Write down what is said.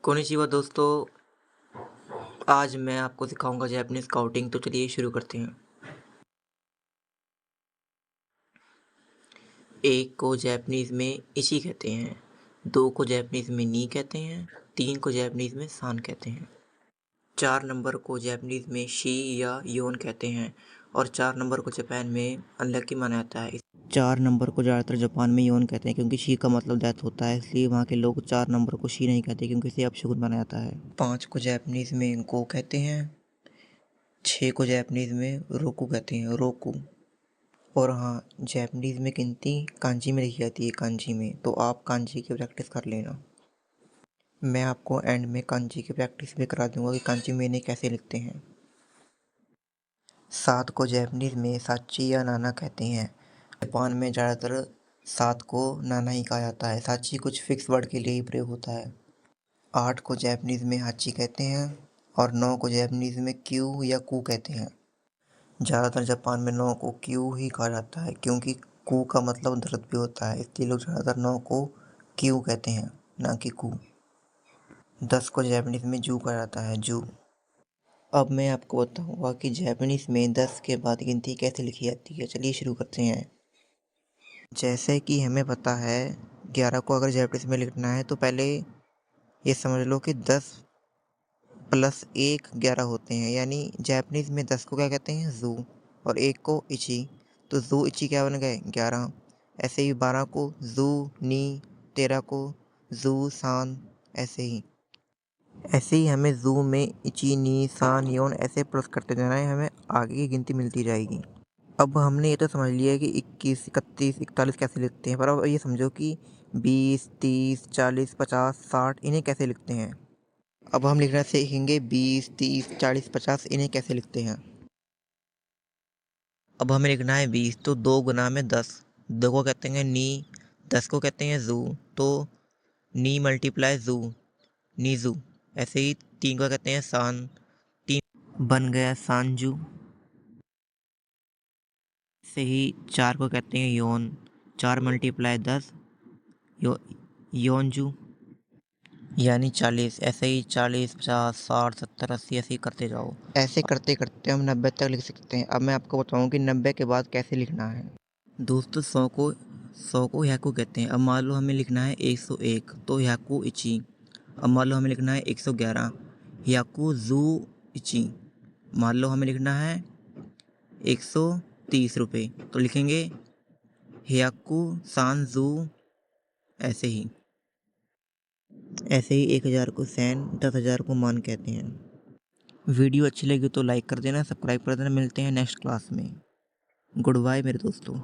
Konnichiwa दोस्तों, आज मैं आपको सिखाऊंगा जैपनीज काउंटिंग। तो चलिए शुरू करते हैं। एक को जैपनीज में इची कहते हैं, दो को जैपनीज में नी कहते हैं, तीन को जैपनीज में सान कहते हैं। 4 नंबर को जैपनीज में शी या योन कहते हैं और 4 नंबर को जापान में अनलकी माना जाता है। 4 नंबर को ज़्यादातर जापान में योन कहते हैं क्योंकि शी का मतलब डेथ होता है, इसलिए वहाँ के लोग 4 नंबर को शी नहीं कहते क्योंकि इसे अपशगुन माना जाता है। 5 को जैपनीज में गो कहते हैं, 6 को जैपनीज में रोकू कहते हैं, रोकू। और हाँ, जैपनीज में गिनती कांजी में लिखी जाती है, कांजी में, तो आप कांजी की प्रैक्टिस कर लेना। मैं आपको एंड में कांजी की प्रैक्टिस भी करा दूंगा कि कांजी में इन्हें कैसे लिखते हैं। 7 को जैपनीज में साची या नाना कहते हैं। जापान में ज़्यादातर 7 को नाना ही कहा जाता है, साची कुछ फिक्स वर्ड के लिए ही प्रयोग होता है। 8 को जैपनीज में हाची कहते हैं और 9 को जैपनीज में क्यू या कू कहते हैं। ज़्यादातर जापान में 9 को क्यू ही कहा जाता है क्योंकि कू का मतलब दर्द भी होता है, इसलिए लोग ज़्यादातर 9 को क्यू कहते हैं, ना कि कू। 10 को जैपनीज में जू कहा जाता है, जू। अब मैं आपको बताऊंगा कि जैपनीज में 10 के बाद गिनती कैसे लिखी जाती है। चलिए शुरू करते हैं। जैसे कि हमें पता है 11 को अगर जैपनीज में लिखना है तो पहले ये समझ लो कि 10 प्लस 1 11 होते हैं, यानी जैपनीज में 10 को क्या कहते हैं, जू, और 1 को इची, तो जू इची क्या बन गए, 11। ऐसे ही 12 को जू नी, 13 को जू सान, ऐसे ही हमें जू में इची नी सान योन ऐसे प्लस करते जाना है, हमें आगे की गिनती मिलती जाएगी। अब हमने ये तो समझ लिया है कि 21 31 41 कैसे लिखते हैं, पर अब ये समझो कि 20 30 40 50 60 इन्हें कैसे लिखते हैं। अब हम लिखना सीखेंगे 20 30 40 50 इन्हें कैसे लिखते हैं। अब हमें लिखना है 20, तो 2 गुना में 10, 2 को कहते हैं नी, 10 को कहते हैं जू, तो नी मल्टीप्लाई जू, नीजू। ऐसे ही 3 को कहते हैं सान, 3 बन गया सांजू। ऐसे ही 4 को कहते हैं योन, 4 मल्टीप्लाई 10, योनजू, यानी 40। ऐसे ही 40 50 60 70 80 ऐसे ही करते जाओ। ऐसे करते करते हम 90 तक लिख सकते हैं। अब मैं आपको बताऊं कि 90 के बाद कैसे लिखना है। दोस्तों 100 को ह्याकू कहते हैं। अब मान लो हमें लिखना है 101, तो ह्याकू इची। अब मान लो हमें लिखना है 111, ह्याकू जू इची। मान लो हमें लिखना है 130 रुपये, तो लिखेंगे ह्याकू सान जू। ऐसे ही 1000 को सैन, 10,000 को मान कहते हैं। वीडियो अच्छी लगी तो लाइक कर देना, सब्सक्राइब कर देना। मिलते हैं नेक्स्ट क्लास में। गुड बाय मेरे दोस्तों।